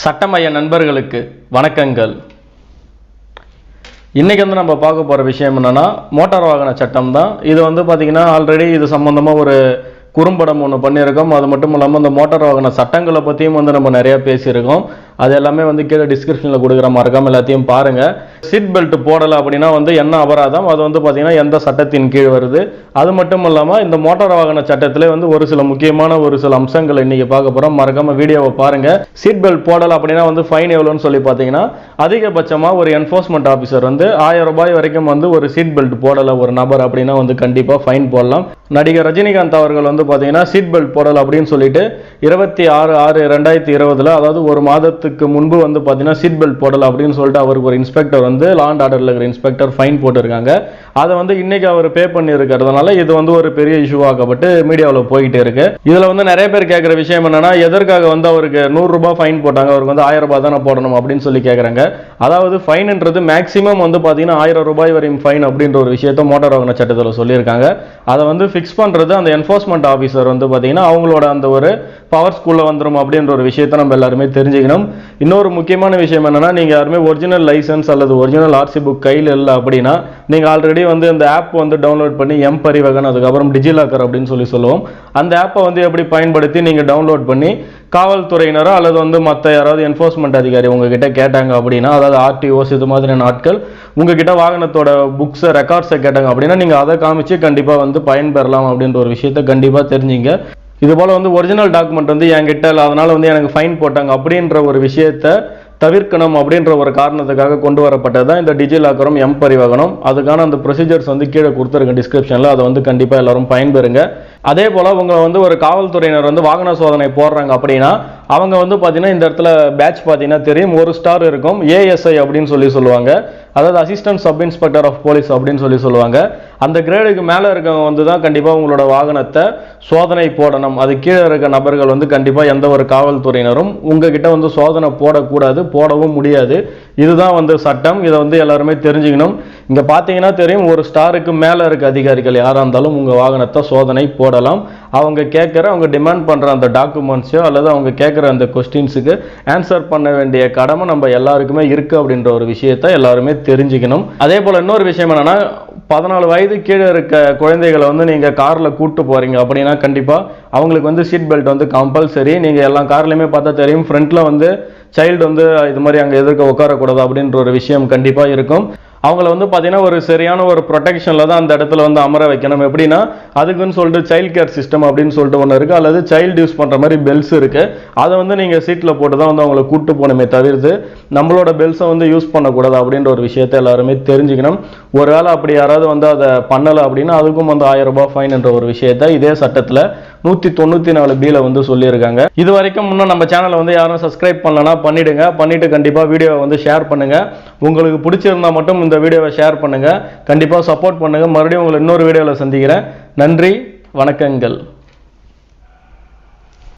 சட்டமய நண்பர்களுக்கு வணக்கங்கள். இன்னைக்கு நம்ம பார்க்க போகிற விஷயம் என்னன்னா மோட்டார் வாகன சட்டம் தான். இது பார்த்தீங்கன்னா ஆல்ரெடி இது சம்பந்தமாக ஒரு குறும்படம் ஒன்று பண்ணியிருக்கோம். அது மட்டும் இல்லாமல் இந்த மோட்டார் வாகன சட்டங்களை பற்றியும் நம்ம நிறையா பேசியிருக்கோம். அது எல்லாமே கீழே டிஸ்கிரிப்ஷனில் கொடுக்குற மாதிரி எல்லாத்தையும் பாருங்கள். சீட் பெல்ட் போடலை அப்படின்னா என்ன அபராதம், அது பார்த்தீங்கன்னா எந்த சட்டத்தின் கீழ் வருது, அது மட்டும் இல்லாமல் இந்த மோட்டார் வாகன சட்டத்திலே ஒரு சில முக்கியமான ஒரு சில அம்சங்கள் இன்னைக்கு பார்க்க போகிறோம். மறக்காம வீடியோவை பாருங்கள். சீட் பெல்ட் போடலை அப்படின்னா ஃபைன் எவ்வளோன்னு சொல்லி பார்த்தீங்கன்னா அதிகபட்சமாக ஒரு என்ஃபோர்ஸ்மெண்ட் ஆஃபீஸர் 1000 ரூபாய் வரைக்கும் ஒரு சீட் பெல்ட் போடலை ஒரு நபர் அப்படின்னா கண்டிப்பாக ஃபைன் போடலாம். நடிகர் ரஜினிகாந்த் அவர்கள் பார்த்தீங்கன்னா சீட் பெல்ட் போடலை அப்படின்னு சொல்லிட்டு 26/6/2020 அதாவது ஒரு மாதத்துக்கு முன்பு பார்த்தீங்கன்னா சீட் பெல்ட் போடலை அப்படின்னு சொல்லிட்டு அவருக்கு ஒரு இன்ஸ்பெக்டர் லா அண்ட் ஆர்டர்ல இருக்கிற இன்ஸ்பெக்டர் ஃபைன் போட்டிருக்காங்க. அதை இன்னைக்கு அவர் பே பண்ணி இருக்கிறதுனால இது ஒரு பெரிய இஷ்யூவாக்கப்பட்டு மீடியாவில் போயிட்டு இருக்கு. இதுல நிறைய பேர் கேட்கிற விஷயம் என்னன்னா எதற்காக அவருக்கு 100 ரூபாய் ஃபைன் போட்டாங்க, அவருக்கு 1000 ரூபாய் தானே போடணும் அப்படின்னு சொல்லி கேட்கறாங்க. அதாவது ஃபைன்ன்றது மேக்சிமம் பார்த்தீங்கன்னா 1000 ரூபாய் வரையும் ஃபைன் அப்படின்ற ஒரு விஷயத்தை மோட்டார் வாகன சட்டத்தில் சொல்லியிருக்காங்க. அதை ஃபிக்ஸ் பண்றது அந்த என்ஃபோர்ஸ்மெண்ட் ஆஃபீஸர் பார்த்தீங்கன்னா அவங்களோட அந்த ஒரு பவர் ஸ்கூல்ல வந்துடும் அப்படின்ற ஒரு விஷயத்தை நம்ம எல்லாருமே தெரிஞ்சுக்கணும். இன்னொரு முக்கியமான விஷயம் என்னன்னா நீங்க யாருமே ஒரிஜினல் லைசன்ஸ் அல்லது ஒரிஜினல் ஆர்சி புக் கையில் இல்லை அப்படின்னா நீங்க ஆல்ரெடி இந்த ஆப் டவுன்லோட் பண்ணி பரிவகன் அதுக்கப்புறம் டிஜிலாக்கர் அப்படின்னு சொல்லுவோம். அந்த ஆப்பை எப்படி பயன்படுத்தி நீங்க டவுன்லோட் பண்ணி காவல்துறையினரோ அல்லது மற்ற யாராவது என்ஃபோர்ஸ்மெண்ட் அதிகாரி உங்ககிட்ட கேட்டாங்க அப்படின்னா, அதாவது ஆர்டிஓஸ் இது மாதிரியான ஆட்கள் உங்ககிட்ட வாகனத்தோட புக்ஸை ரெக்கார்ட்ஸை கேட்டாங்க அப்படின்னா நீங்க அதை காமிச்சு கண்டிப்பா பயன்பெறலாம் அப்படின்ற ஒரு விஷயத்தை கண்டிப்பா தெரிஞ்சுங்க. இது போல ஒரிஜினல் டாக்குமெண்ட் என்கிட்ட இல்லை, அதனால எனக்கு ஃபைன் போட்டாங்க அப்படின்ற ஒரு விஷயத்தை தவிர்க்கணும் அப்படின்ற ஒரு காரணத்துக்காக கொண்டு வரப்பட்டது தான் இந்த டிஜிலாக்கரும் பரிவகனும். அதுக்கான அந்த ப்ரொசீஜர்ஸ் கீழே கொடுத்துருங்க டிஸ்கிரிப்ஷனில். அதை கண்டிப்பாக எல்லாரும் பயன்பெறுங்க. அதே போல் உங்களை ஒரு காவல்துறையினர் வாகன சோதனை போடுறாங்க அப்படின்னா அவங்க பார்த்தீங்கன்னா இந்த இடத்துல பேட்ச் பார்த்தீங்கன்னா தெரியும், ஒரு ஸ்டார் இருக்கும். ஏஎஸ்ஐ அப்படின்னு சொல்லுவாங்க, அதாவது assistant sub inspector of police அப்படின்னு சொல்லுவாங்க. அந்த கிரேடுக்கு மேலே இருக்கவங்க தான் கண்டிப்பாக உங்களோட வாகனத்தை சோதனை போடணும். அது கீழே இருக்க நபர்கள் கண்டிப்பாக எந்த ஒரு காவல்துறையினரும் உங்ககிட்ட சோதனை போடக்கூடாது, போடவும் முடியாது. இதுதான் சட்டம். இதை எல்லாருமே தெரிஞ்சுக்கணும். இங்க பார்த்தீங்கன்னா தெரியும், ஒரு ஸ்டாருக்கு மேலே இருக்க அதிகாரிகள் யாராக இருந்தாலும் உங்கள் வாகனத்தை சோதனை போடலாம். அவங்க டிமாண்ட் பண்ணுற அந்த டாக்குமெண்ட்ஸோ அல்லது அவங்க கேட்குற அந்த கொஸ்டின்ஸுக்கு ஆன்சர் பண்ண வேண்டிய கடமை நம்ம எல்லாருக்குமே இருக்குது அப்படின்ற ஒரு விஷயத்தை எல்லாருமே தெரிஞ்சுக்கணும். அதே போல் இன்னொரு விஷயம் என்னன்னா 14 வயது கீழே இருக்க குழந்தைகளை நீங்கள் காரில் கூட்டு போகிறீங்க அப்படின்னா கண்டிப்பாக அவங்களுக்கு சீட் பெல்ட் கம்பல்சரி. நீங்கள் எல்லா கார்லையுமே பார்த்தா தெரியும், ஃப்ரண்ட்டில் சைல்டு இது மாதிரி அங்கே எதிர்க்க உட்காரக்கூடாது அப்படின்ற ஒரு விஷயம் கண்டிப்பாக இருக்கும். அவங்கள பார்த்தீங்கன்னா ஒரு சரியான ஒரு ப்ரொடெக்ஷனில் தான் அந்த இடத்துல அமர வைக்கணும். எப்படின்னா அதுக்குன்னு சொல்லிட்டு சைல்ட் கேர் சிஸ்டம் அப்படின்னு சொல்லிட்டு ஒன்று இருக்குது, அல்லது சைல்டு யூஸ் பண்ணுற மாதிரி பெல்ஸ் இருக்குது. அதை நீங்கள் சீட்டில் போட்டு தான் அவங்களை கூட்டு போகணுமே தவிர்த்து நம்மளோட பெல்ஸை யூஸ் பண்ணக்கூடாது அப்படின்ற ஒரு விஷயத்தை எல்லாருமே தெரிஞ்சுக்கணும். ஒரு வேளை அப்படி யாராவது அதை பண்ணலை அப்படின்னா அதுக்கும் 1000 ரூபாய் ஃபைன் என்ற ஒரு விஷயத்தை இதே சட்டத்தில் 194B சொல்லியிருக்காங்க. இது வரைக்கும் இன்னும் நம்ம சேனலை யாரும் சப்ஸ்கிரைப் பண்ணலன்னா பண்ணிடுங்க. பண்ணிட்டு கண்டிப்பாக வீடியோவை ஷேர் பண்ணுங்க. உங்களுக்கு பிடிச்சிருந்தா மட்டும் இந்த வீடியோவை ஷேர் பண்ணுங்க. கண்டிப்பாக சப்போர்ட் பண்ணுங்க. மறுபடியும் உங்களை இன்னொரு வீடியோவில் சந்திக்கிறேன். நன்றி, வணக்கங்கள்.